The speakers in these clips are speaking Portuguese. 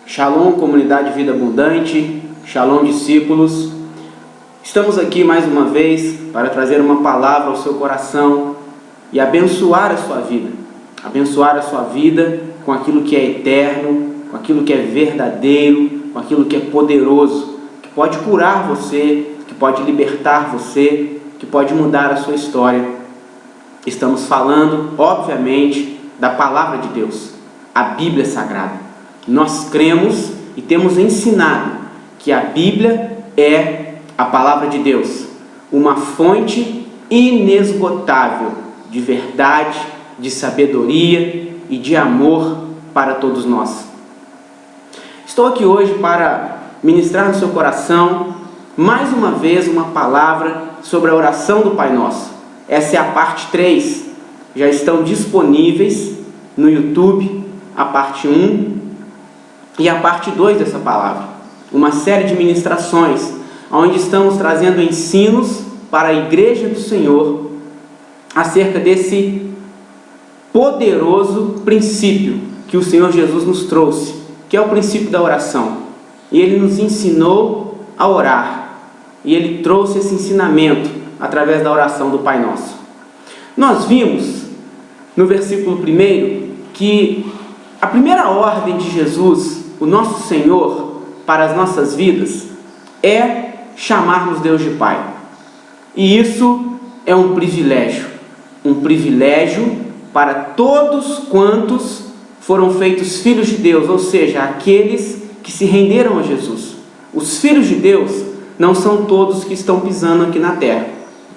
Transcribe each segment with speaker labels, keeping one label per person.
Speaker 1: Shalom, comunidade Vida Abundante, Shalom, discípulos. Estamos aqui mais uma vez para trazer uma palavra ao seu coração e abençoar a sua vida. Abençoar a sua vida com aquilo que é eterno, com aquilo que é verdadeiro, com aquilo que é poderoso, que pode curar você, que pode libertar você, que pode mudar a sua história. Estamos falando, obviamente, da palavra de Deus, a Bíblia Sagrada. Nós cremos e temos ensinado que a Bíblia é a palavra de Deus, uma fonte inesgotável de verdade, de sabedoria e de amor para todos nós. Estou aqui hoje para ministrar no seu coração, mais uma vez, uma palavra sobre a oração do Pai Nosso. Essa é a parte 3. Já estão disponíveis no YouTube a parte 1 e a parte 2 dessa palavra. Uma série de ministrações, onde estamos trazendo ensinos para a Igreja do Senhor acerca desse poderoso princípio que o Senhor Jesus nos trouxe, que é o princípio da oração. E Ele nos ensinou a orar. E Ele trouxe esse ensinamento através da oração do Pai Nosso. Nós vimos no versículo 1 que a primeira ordem de Jesus, o nosso Senhor, para as nossas vidas, é chamarmos Deus de Pai. E isso é um privilégio para todos quantos foram feitos filhos de Deus, ou seja, aqueles que se renderam a Jesus. Os filhos de Deus não são todos que estão pisando aqui na terra.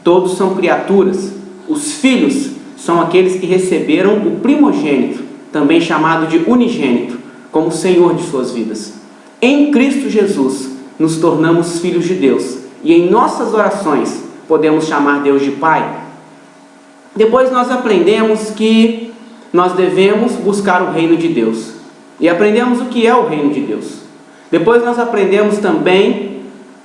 Speaker 1: Todos são criaturas. Os filhos são aqueles que receberam o primogênito, também chamado de unigênito, como Senhor de suas vidas. Em Cristo Jesus, nos tornamos filhos de Deus. E em nossas orações, podemos chamar Deus de Pai. Depois nós aprendemos que nós devemos buscar o reino de Deus. E aprendemos o que é o reino de Deus. Depois nós aprendemos também,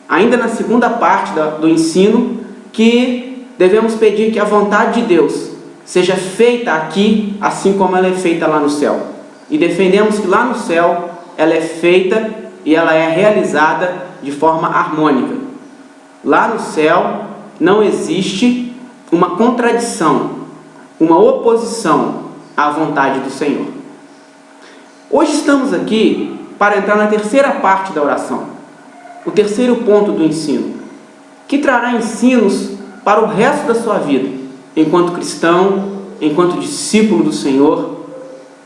Speaker 1: ainda na segunda parte do ensino, que devemos pedir que a vontade de Deus seja feita aqui, assim como ela é feita lá no céu. E defendemos que lá no céu ela é feita e ela é realizada de forma harmônica. Lá no céu não existe uma contradição, uma oposição à vontade do Senhor. Hoje estamos aqui para entrar na terceira parte da oração, o terceiro ponto do ensino, que trará ensinos para o resto da sua vida, enquanto cristão, enquanto discípulo do Senhor,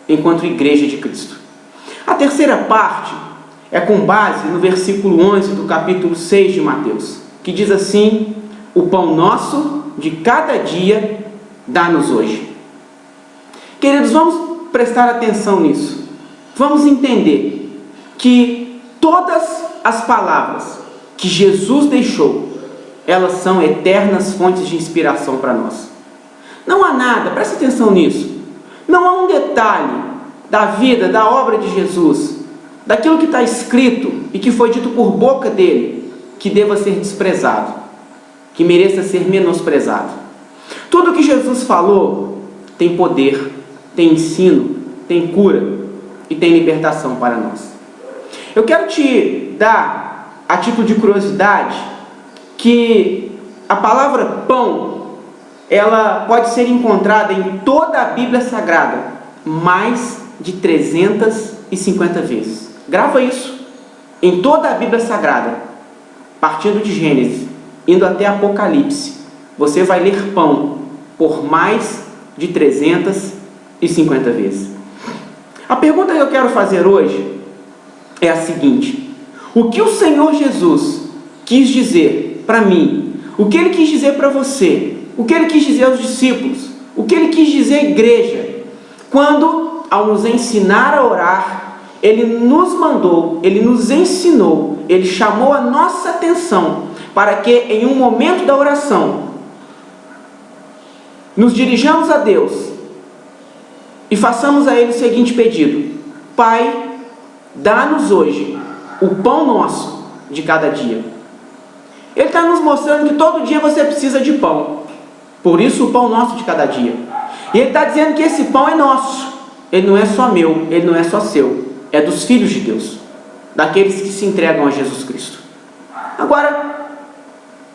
Speaker 1: enquanto igreja de Cristo. A terceira parte é com base no versículo 11 do capítulo 6 de Mateus, que diz assim: o pão nosso de cada dia dá-nos hoje. Queridos, vamos prestar atenção nisso. Vamos entender que todas as palavras que Jesus deixou, elas são eternas fontes de inspiração para nós. Não há nada, presta atenção nisso, não há um detalhe da vida, da obra de Jesus, daquilo que está escrito e que foi dito por boca dele, que deva ser desprezado, que mereça ser menosprezado. Tudo que Jesus falou tem poder, tem ensino, tem cura e tem libertação para nós. Eu quero te dar, a título de curiosidade, que a palavra pão, ela pode ser encontrada em toda a Bíblia Sagrada mais de 350 vezes. Grava isso. Em toda a Bíblia Sagrada, partindo de Gênesis, indo até Apocalipse, você vai ler pão por mais de 350 vezes. A pergunta que eu quero fazer hoje é a seguinte: o que o Senhor Jesus quis dizer para mim, o que Ele quis dizer para você, o que Ele quis dizer aos discípulos, o que Ele quis dizer à igreja, quando, ao nos ensinar a orar, Ele nos mandou, Ele nos ensinou, Ele chamou a nossa atenção para que em um momento da oração nos dirijamos a Deus e façamos a Ele o seguinte pedido: Pai, dá-nos hoje o pão nosso de cada dia. Ele está nos mostrando que todo dia você precisa de pão, por isso o pão nosso de cada dia. E Ele está dizendo que esse pão é nosso, ele não é só meu, ele não é só seu, é dos filhos de Deus. daqueles que se entregam a Jesus Cristo. Agora,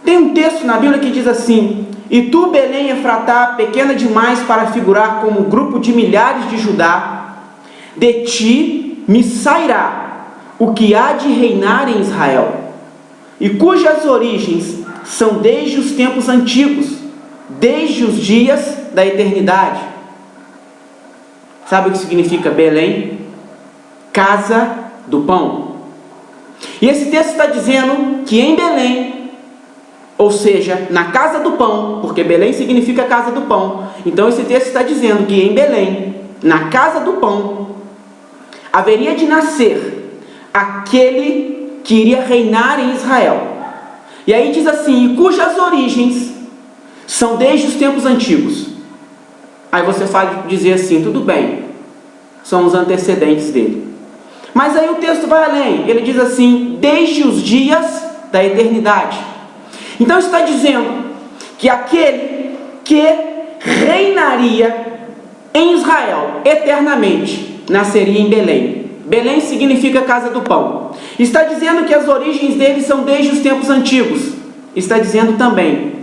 Speaker 1: tem um texto na Bíblia que diz assim: e tu, Belém Efratá, pequena demais para figurar como um grupo de milhares de Judá, de ti me sairá o que há de reinar em Israel, e cujas origens são desde os tempos antigos, desde os dias da eternidade. Sabe o que significa Belém? Casa do pão. E esse texto está dizendo que em Belém, ou seja, na casa do pão, porque Belém significa casa do pão, então esse texto está dizendo que em Belém, na casa do pão, haveria de nascer aquele que iria reinar em Israel. E aí diz assim: cujas origens são desde os tempos antigos. Aí você pode dizer assim: tudo bem, são os antecedentes dele. Mas aí o texto vai além, ele diz assim: desde os dias da eternidade. Então está dizendo que aquele que reinaria em Israel eternamente nasceria em Belém. Belém significa casa do pão. Está dizendo que as origens dele são desde os tempos antigos. Está dizendo também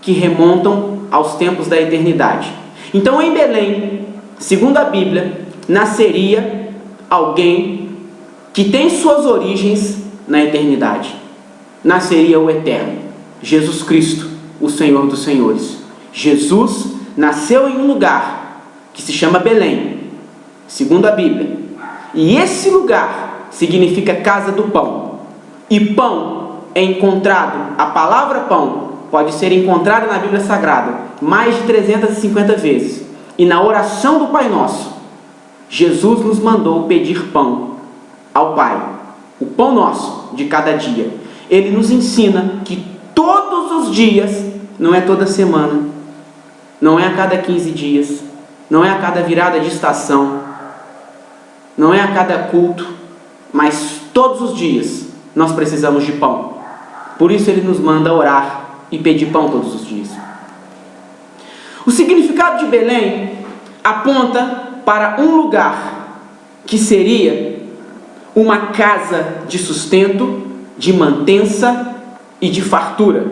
Speaker 1: que remontam aos tempos da eternidade. Então em Belém, segundo a Bíblia, nasceria alguém que tem suas origens na eternidade. Nasceria o Eterno, Jesus Cristo, o Senhor dos Senhores. Jesus nasceu em um lugar que se chama Belém, segundo a Bíblia. E esse lugar significa casa do pão. E pão é encontrado, a palavra pão pode ser encontrada na Bíblia Sagrada mais de 350 vezes. E na oração do Pai Nosso, Jesus nos mandou pedir pão ao Pai, o pão nosso de cada dia. Ele nos ensina que todos os dias, não é toda semana, não é a cada 15 dias, não é a cada virada de estação, não é a cada culto, mas todos os dias nós precisamos de pão. Por isso ele nos manda orar e pedir pão todos os dias. O significado de Belém aponta para um lugar que seria uma casa de sustento, de mantença e de fartura.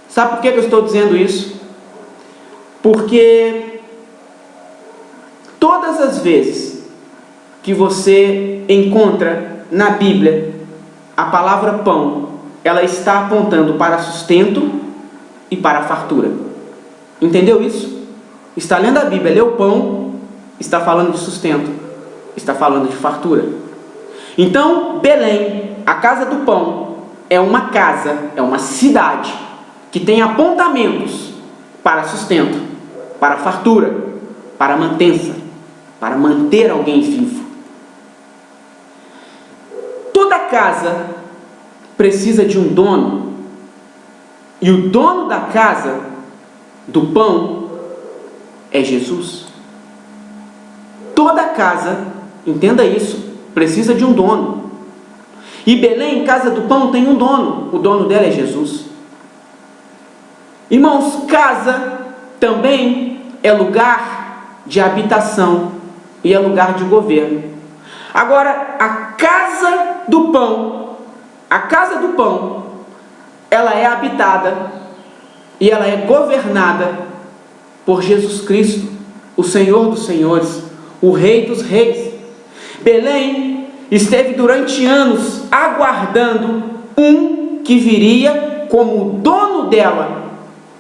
Speaker 1: Sabe por que eu estou dizendo isso? Porque todas as vezes que você encontra na Bíblia a palavra pão, ela está apontando para sustento e para fartura. Entendeu isso? Está lendo a Bíblia, leu pão, está falando de sustento, está falando de fartura. Então, Belém, a casa do pão, é uma casa, é uma cidade que tem apontamentos para sustento, para fartura, para mantença, para manter alguém vivo. Toda casa precisa de um dono, e o dono da casa do pão é Jesus. Toda casa, entenda isso, precisa de um dono. E Belém, casa do pão, tem um dono. O dono dela é Jesus. Irmãos, casa também é lugar de habitação e é lugar de governo. Agora, a casa do pão, ela é habitada e ela é governada por Jesus Cristo, o Senhor dos Senhores, o Rei dos Reis. Belém esteve durante anos aguardando um que viria como dono dela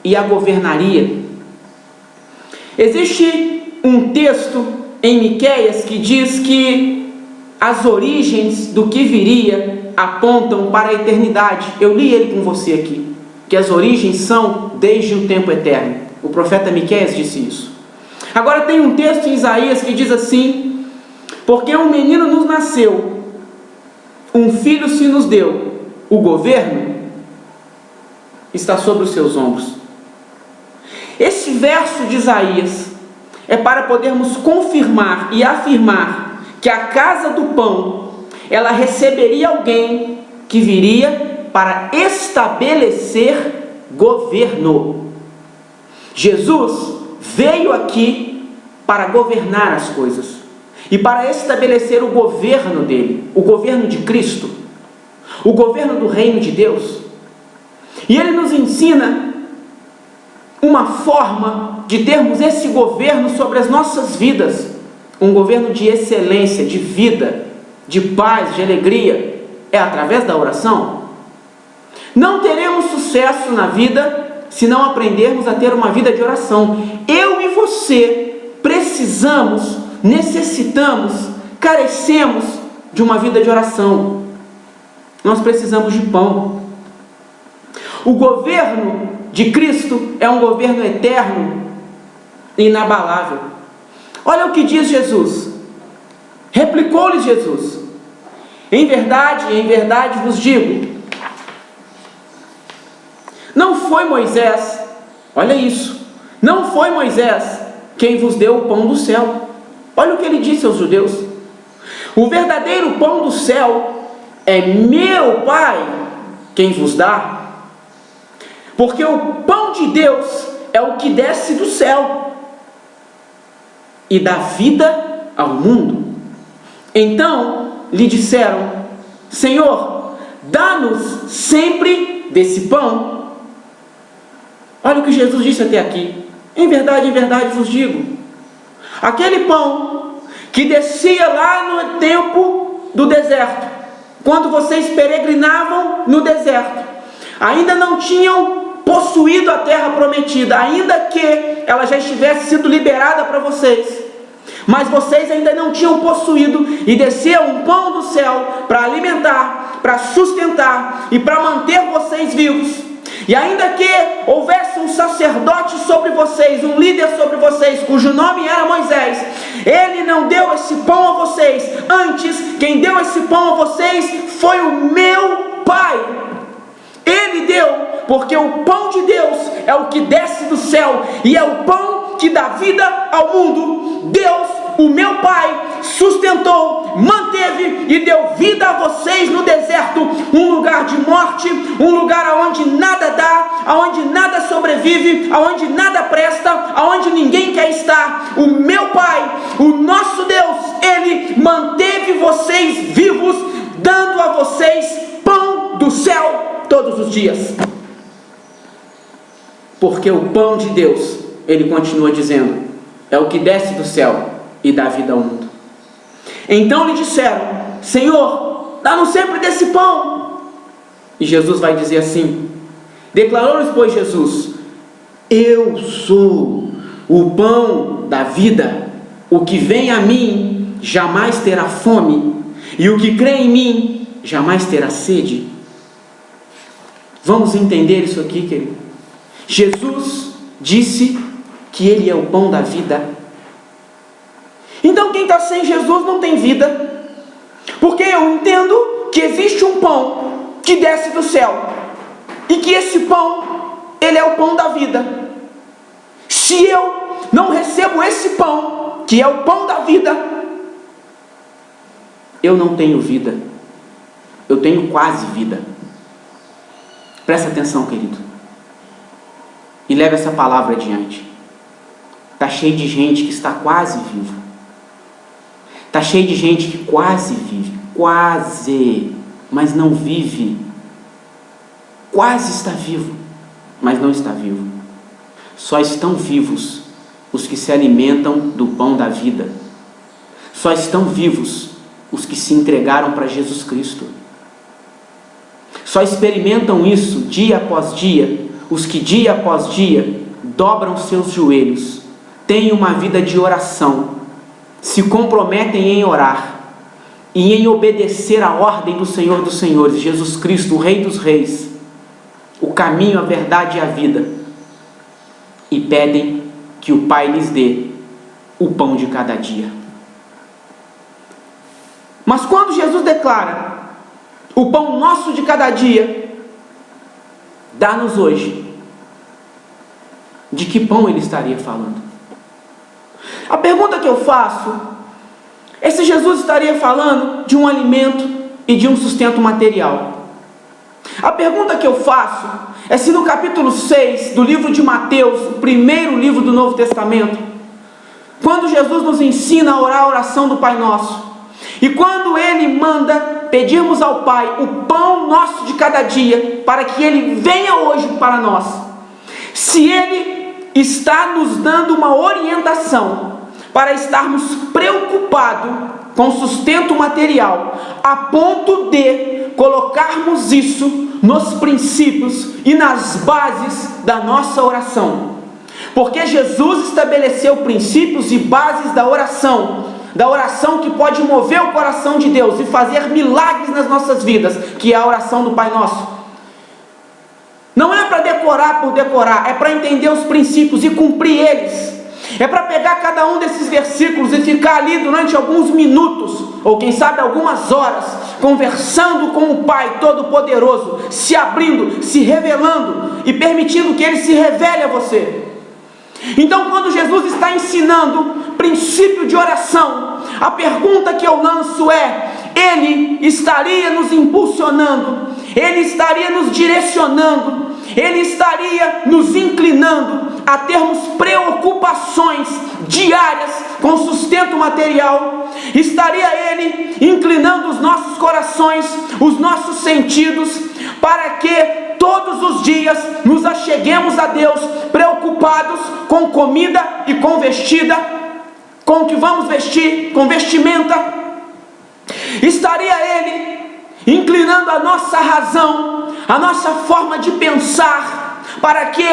Speaker 1: e a governaria. Existe um texto em Miqueias que diz que as origens do que viria apontam para a eternidade. Eu li ele com você aqui, que as origens são desde o tempo eterno. O profeta Miqueias disse isso. Agora tem um texto em Isaías que diz assim: porque um menino nos nasceu, um filho se nos deu, o governo está sobre os seus ombros. Esse verso de Isaías é para podermos confirmar e afirmar que a casa do pão, ela receberia alguém que viria para estabelecer governo. Jesus veio aqui para governar as coisas. e para estabelecer o governo dele, o governo de Cristo, o governo do reino de Deus. E ele nos ensina uma forma de termos esse governo sobre as nossas vidas, um governo de excelência, de vida, de paz, de alegria, é através da oração. Não teremos sucesso na vida se não aprendermos a ter uma vida de oração. Eu e você precisamos, necessitamos, carecemos de uma vida de oração. Nós precisamos de pão. O governo de Cristo é um governo eterno e inabalável. Olha o que diz Jesus. Replicou-lhes Jesus: em verdade vos digo, não foi Moisés, olha isso, não foi Moisés quem vos deu o pão do céu. Olha o que ele disse aos judeus: o verdadeiro pão do céu é meu Pai quem vos dá, porque o pão de Deus é o que desce do céu e dá vida ao mundo. Então lhe disseram: Senhor, dá-nos sempre desse pão. Olha o que Jesus disse até aqui: em verdade vos digo, aquele pão que descia lá no tempo do deserto, quando vocês peregrinavam no deserto, ainda não tinham possuído a terra prometida, ainda que ela já estivesse sido liberada para vocês, mas vocês ainda não tinham possuído, e descia um pão do céu para alimentar, para sustentar e para manter vocês vivos. E ainda que houvesse um sacerdote sobre vocês, um líder sobre vocês, cujo nome era Moisés, ele não deu esse pão a vocês. Antes, quem deu esse pão a vocês foi o meu Pai. Ele deu, porque o pão de Deus é o que desce do céu e é o pão que dá vida ao mundo. Deus, o meu Pai, sustentou, manteve e deu vida a vocês no deserto, um lugar de morte, um lugar onde nada dá, onde nada sobrevive, onde nada presta, onde ninguém quer estar. O meu Pai, o nosso Deus, Ele manteve vocês vivos, dando a vocês pão do céu todos os dias. Porque o pão de Deus, ele continua dizendo, é o que desce do céu e dá vida ao mundo. Então lhe disseram: Senhor, dá-nos sempre desse pão. E Jesus vai dizer assim: declarou-lhes, pois, Jesus: eu sou o pão da vida. O que vem a mim jamais terá fome, e o que crê em mim jamais terá sede. Vamos entender isso aqui, querido. Jesus disse que Ele é o pão da vida. Então quem está sem Jesus não tem vida, porque eu entendo que existe um pão que desce do céu, e que esse pão, ele é o pão da vida. Se eu não recebo esse pão, que é o pão da vida, eu não tenho vida, eu tenho quase vida. Presta atenção, querido, e leve essa palavra adiante. Está cheio de gente que está quase vivo. Está cheio de gente que quase vive, quase, mas não vive. Quase está vivo, mas não está vivo. Só estão vivos os que se alimentam do pão da vida. Só estão vivos os que se entregaram para Jesus Cristo. Só experimentam isso dia após dia os que dia após dia dobram seus joelhos, têm uma vida de oração, se comprometem em orar e em obedecer a ordem do Senhor dos Senhores, Jesus Cristo, o Rei dos Reis, o caminho, a verdade e a vida, e pedem que o Pai lhes dê o pão de cada dia. Mas quando Jesus declara o pão nosso de cada dia, dá-nos hoje, de que pão Ele estaria falando? A pergunta que eu faço é se Jesus estaria falando de um alimento e de um sustento material. A pergunta que eu faço é se no capítulo 6 do livro de Mateus, o primeiro livro do Novo Testamento, quando Jesus nos ensina a orar a oração do Pai Nosso, e quando Ele manda pedirmos ao Pai o pão nosso de cada dia, para que Ele venha hoje para nós, se Ele está nos dando uma orientação para estarmos preocupados com o sustento material, a ponto de colocarmos isso nos princípios e nas bases da nossa oração, porque Jesus estabeleceu princípios e bases da oração que pode mover o coração de Deus e fazer milagres nas nossas vidas, que é a oração do Pai Nosso. Não é para decorar por decorar, é para entender os princípios e cumprir eles. É para pegar cada um desses versículos e ficar ali durante alguns minutos, ou quem sabe algumas horas, conversando com o Pai Todo-Poderoso, se abrindo, se revelando e permitindo que Ele se revele a você. Então, quando Jesus está ensinando princípio de oração, a pergunta que eu lanço é: Ele estaria nos impulsionando, Ele estaria nos direcionando, Ele estaria nos inclinando a termos preocupações diárias com sustento material? Estaria Ele inclinando os nossos corações, os nossos sentidos, para que todos os dias nos acheguemos a Deus preocupados com comida e com vestida, com o que vamos vestir, com vestimenta? Estaria Ele inclinando a nossa razão, a nossa forma de pensar, para que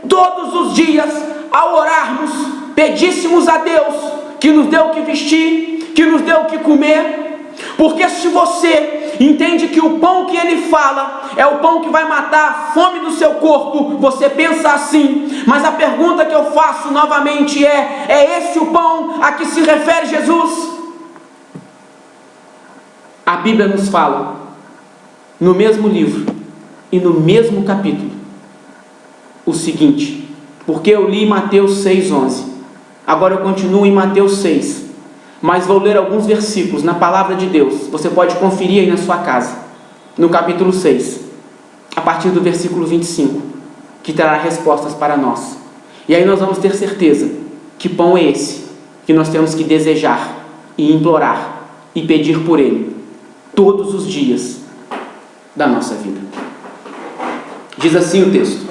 Speaker 1: todos os dias, ao orarmos, pedíssemos a Deus que nos dê o que vestir, que nos dê o que comer? Porque se você entende que o pão que Ele fala é o pão que vai matar a fome do seu corpo, você pensa assim. Mas a pergunta que eu faço novamente é esse o pão a que se refere Jesus? A Bíblia nos fala, no mesmo livro e no mesmo capítulo, o seguinte, porque eu li Mateus 6,11, agora eu continuo em Mateus 6, mas vou ler alguns versículos na palavra de Deus. Você pode conferir aí na sua casa, no capítulo 6, a partir do versículo 25, que trará respostas para nós. E aí nós vamos ter certeza que pão é esse que nós temos que desejar e implorar e pedir por Ele todos os dias da nossa vida. Diz assim o texto,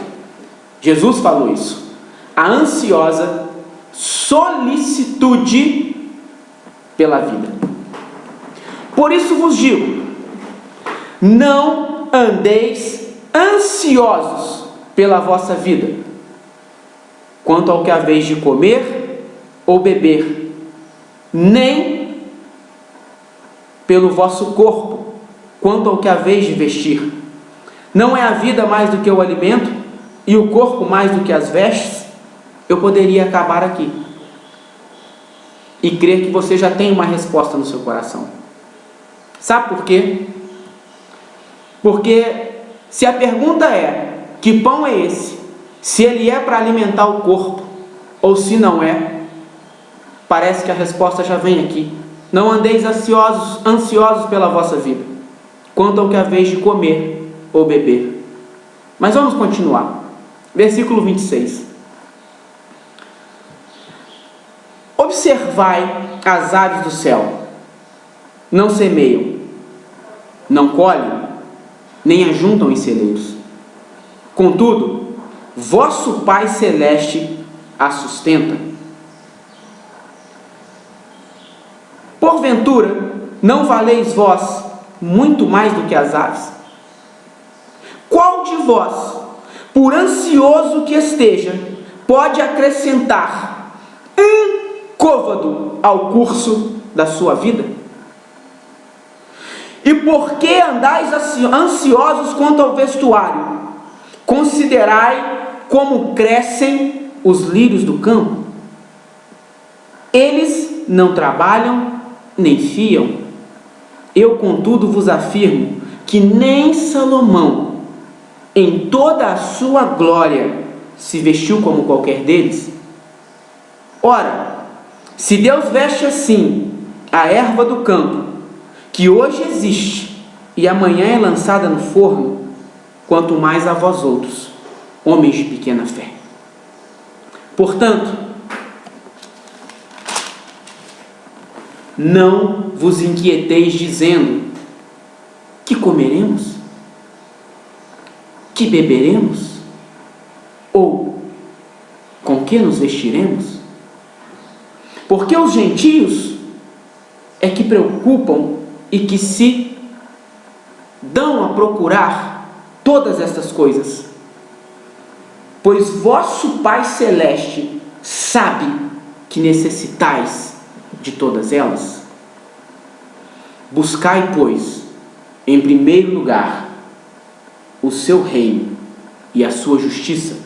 Speaker 1: Jesus falou isso: a ansiosa solicitude pela vida. Por isso vos digo, não andeis ansiosos pela vossa vida, quanto ao que haveis de comer ou beber, nem pelo vosso corpo, quanto ao que haveis de vestir. Não é a vida mais do que o alimento, e o corpo mais do que as vestes? Eu poderia acabar aqui e crer que você já tem uma resposta no seu coração. Sabe por quê? Porque se a pergunta é: que pão é esse? Se ele é para alimentar o corpo ou se não é, parece que a resposta já vem aqui. Não andeis ansiosos pela vossa vida, quanto ao que haveis de comer ou beber. Mas vamos continuar. Versículo 26. Observai as aves do céu, não semeiam, não colhem, nem ajuntam em celeiros. Contudo, vosso Pai Celeste as sustenta. Porventura, não valeis vós muito mais do que as aves? Qual de vós, por ansioso que esteja, pode acrescentar um côvado ao curso da sua vida? E por que andais ansiosos quanto ao vestuário? Considerai como crescem os lírios do campo. Eles não trabalham nem fiam. Eu, contudo, vos afirmo que nem Salomão, em toda a sua glória, se vestiu como qualquer deles. Ora, se Deus veste assim a erva do campo, que hoje existe e amanhã é lançada no forno, quanto mais a vós outros, homens de pequena fé. Portanto, não vos inquieteis dizendo: que comeremos? Que beberemos? Ou com que nos vestiremos? Porque os gentios é que preocupam e que se dão a procurar todas estas coisas. Pois vosso Pai Celeste sabe que necessitais de todas elas. Buscai, pois, em primeiro lugar, o seu reino e a sua justiça,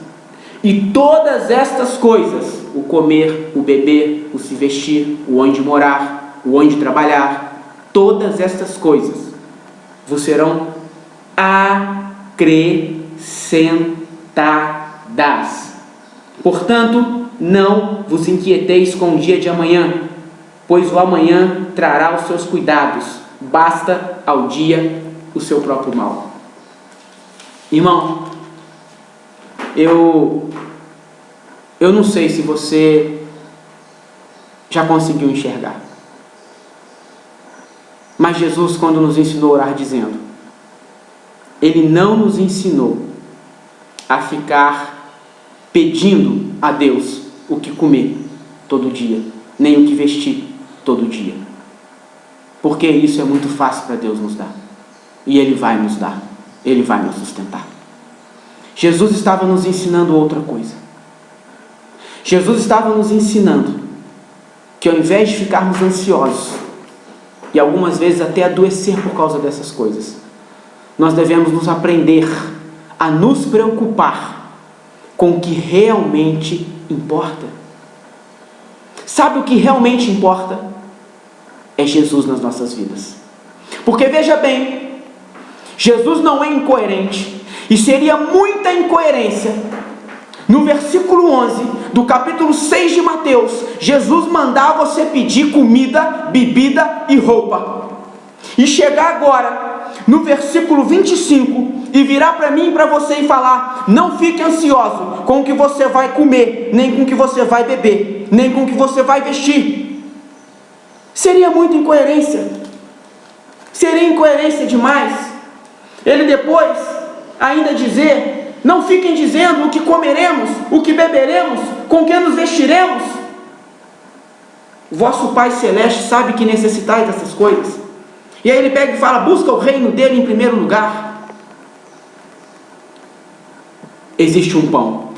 Speaker 1: e todas estas coisas, o comer, o beber, o se vestir, o onde morar, o onde trabalhar, todas estas coisas vos serão acrescentadas. Portanto, não vos inquieteis com o dia de amanhã, pois o amanhã trará os seus cuidados, basta ao dia o seu próprio mal. Irmão, eu não sei se você já conseguiu enxergar, mas Jesus, quando nos ensinou a orar dizendo, Ele não nos ensinou a ficar pedindo a Deus o que comer todo dia, nem o que vestir todo dia, porque isso é muito fácil para Deus nos dar, e Ele vai nos dar, Ele vai nos sustentar. Jesus estava nos ensinando outra coisa. Jesus estava nos ensinando que ao invés de ficarmos ansiosos e algumas vezes até adoecer por causa dessas coisas, nós devemos nos aprender a nos preocupar com o que realmente importa. Sabe o que realmente importa? É Jesus nas nossas vidas. Porque veja bem, Jesus não é incoerente, e seria muita incoerência. No versículo 11 do capítulo 6 de Mateus, Jesus mandar você pedir comida, bebida e roupa, e chegar agora no versículo 25 e virar para mim e para você e falar: não fique ansioso com o que você vai comer, nem com o que você vai beber, nem com o que você vai vestir. Seria muita incoerência. Seria incoerência demais. Ele depois ainda dizer: não fiquem dizendo o que comeremos, o que beberemos, com que nos vestiremos. Vosso Pai Celeste sabe que necessitais dessas coisas. E aí ele pega e fala: busca o reino dele em primeiro lugar. Existe um pão,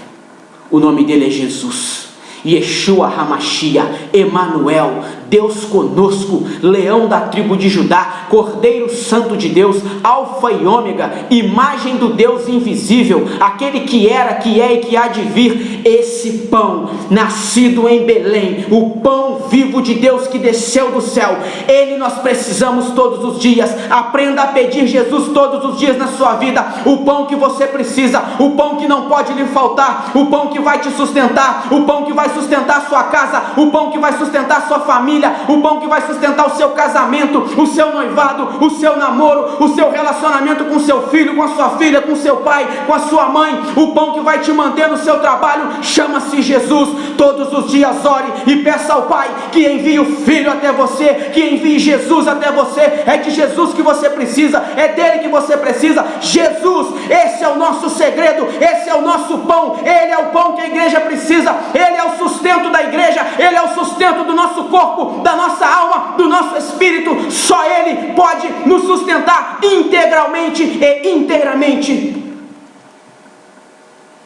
Speaker 1: o nome dele é Jesus, Yeshua Hamashia, Emanuel, Deus conosco, leão da tribo de Judá, Cordeiro Santo de Deus, Alfa e Ômega, imagem do Deus invisível, aquele que era, que é e que há de vir. Esse pão, nascido em Belém, o pão vivo de Deus que desceu do céu, ele nós precisamos todos os dias. Aprenda a pedir Jesus todos os dias na sua vida, o pão que você precisa, o pão que não pode lhe faltar, o pão que vai te sustentar, o pão que vai sustentar a sua casa, o pão que vai sustentar a sua família, o pão que vai sustentar o seu casamento, o seu noivado, o seu namoro, o seu relacionamento com seu filho, com a sua filha, com seu pai, com a sua mãe, o pão que vai te manter no seu trabalho, chama-se Jesus. Todos os dias ore e peça ao Pai que envie o Filho até você, que envie Jesus até você. É de Jesus que você precisa, é dele que você precisa. Jesus, esse é o nosso segredo, esse é o nosso pão, ele é o pão que a igreja precisa, ele é o sustento da igreja, ele é o sustento do nosso corpo, da nossa alma, do nosso espírito. Só ele pode nos sustentar integralmente e inteiramente.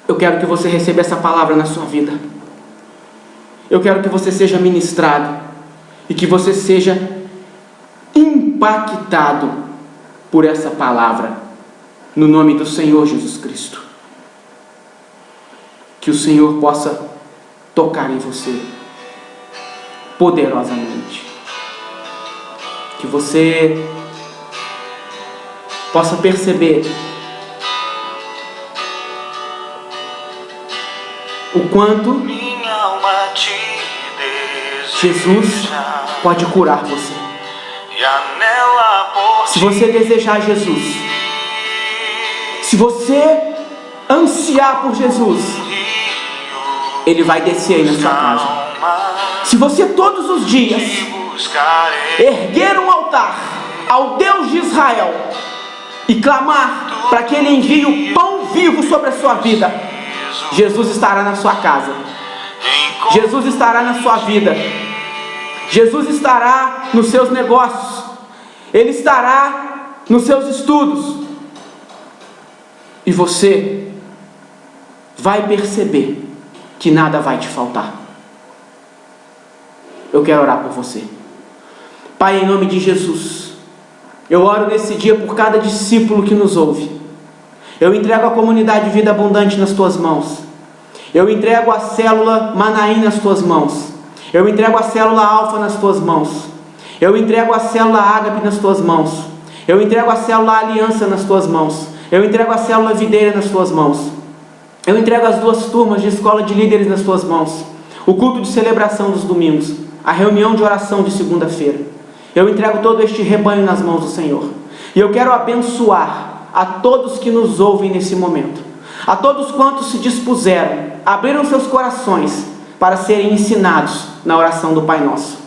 Speaker 1: Eu quero que você receba essa palavra na sua vida. Eu quero que você seja ministrado e que você seja impactado por essa palavra, no nome do Senhor Jesus Cristo. Que o Senhor possa tocar em você poderosamente, que você possa perceber o quanto Jesus pode curar você. Se você desejar Jesus, se você ansiar por Jesus, Ele vai descer aí na sua casa. Se você todos os dias erguer um altar ao Deus de Israel e clamar para que Ele envie o pão vivo sobre a sua vida, Jesus estará na sua casa, Jesus estará na sua vida, Jesus estará nos seus negócios, Ele estará nos seus estudos, e você vai perceber que nada vai te faltar. Eu quero orar por você. Pai, em nome de Jesus, eu oro nesse dia por cada discípulo que nos ouve. Eu entrego a comunidade Vida Abundante nas tuas mãos. Eu entrego a célula Manaim nas tuas mãos. Eu entrego a célula Alfa nas tuas mãos. Eu entrego a célula Ágape nas tuas mãos. Eu entrego a célula Aliança nas tuas mãos. Eu entrego a célula Videira nas tuas mãos. Eu entrego as 2 turmas de escola de líderes nas tuas mãos. O culto de celebração dos domingos. A reunião de oração de segunda-feira. Eu entrego todo este rebanho nas mãos do Senhor. E eu quero abençoar a todos que nos ouvem nesse momento. A todos quantos se dispuseram, abriram seus corações para serem ensinados na oração do Pai Nosso.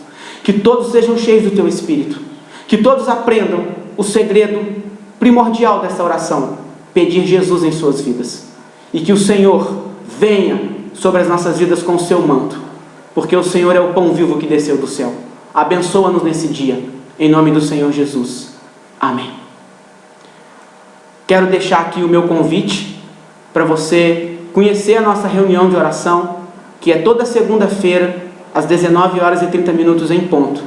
Speaker 1: Que todos sejam cheios do Teu Espírito. Que todos aprendam o segredo primordial dessa oração. Pedir Jesus em suas vidas. E que o Senhor venha sobre as nossas vidas com o seu manto. Porque o Senhor é o pão vivo que desceu do céu. Abençoa-nos nesse dia, em nome do Senhor Jesus. Amém. Quero deixar aqui o meu convite para você conhecer a nossa reunião de oração, que é toda segunda-feira, às 19h30 em ponto.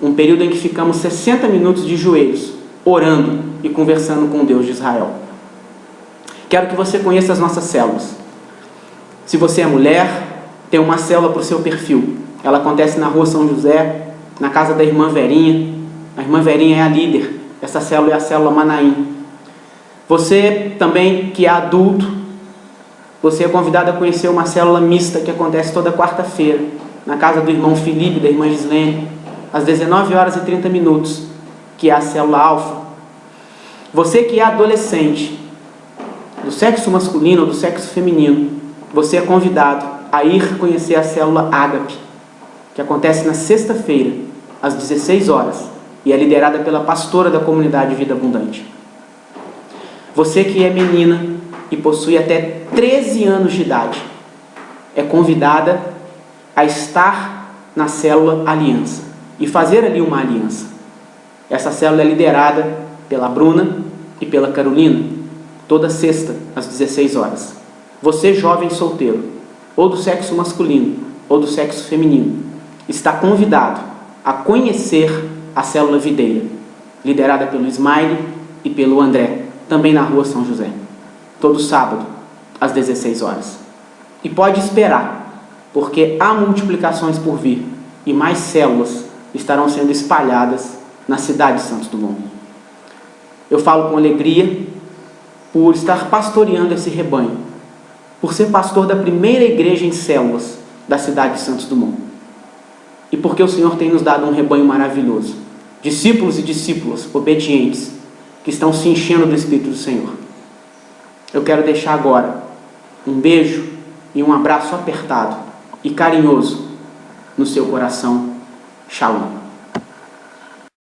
Speaker 1: Um período em que ficamos 60 minutos de joelhos, orando e conversando com o Deus de Israel. Quero que você conheça as nossas células. Se você é mulher, tem uma célula para o seu perfil. Ela acontece na Rua São José, na casa da irmã Verinha. A irmã Verinha é a líder. Essa célula é a célula Manaim. Você também que é adulto, você é convidado a conhecer uma célula mista que acontece toda quarta-feira, na casa do irmão Felipe e da irmã Gislene, às 19h30, que é a célula Alfa. Você que é adolescente, do sexo masculino ou do sexo feminino, você é convidado a ir conhecer a célula Ágape, que acontece na sexta-feira, às 16h, e é liderada pela pastora da comunidade Vida Abundante. Você que é menina e possui até 13 anos de idade, é convidada a estar na célula Aliança e fazer ali uma aliança. Essa célula é liderada pela Bruna e pela Carolina, toda sexta, às 16h. Você, jovem solteiro, ou do sexo masculino, ou do sexo feminino, está convidado a conhecer a célula Videira, liderada pelo Ismael e pelo André, também na Rua São José, todo sábado, às 16h. E pode esperar, porque há multiplicações por vir, e mais células estarão sendo espalhadas na cidade de Santos Dumont. Eu falo com alegria por estar pastoreando esse rebanho, por ser pastor da primeira igreja em células da cidade de Santos Dumont. E porque o Senhor tem nos dado um rebanho maravilhoso, discípulos e discípulas obedientes, que estão se enchendo do Espírito do Senhor. Eu quero deixar agora um beijo e um abraço apertado e carinhoso no seu coração. Shalom.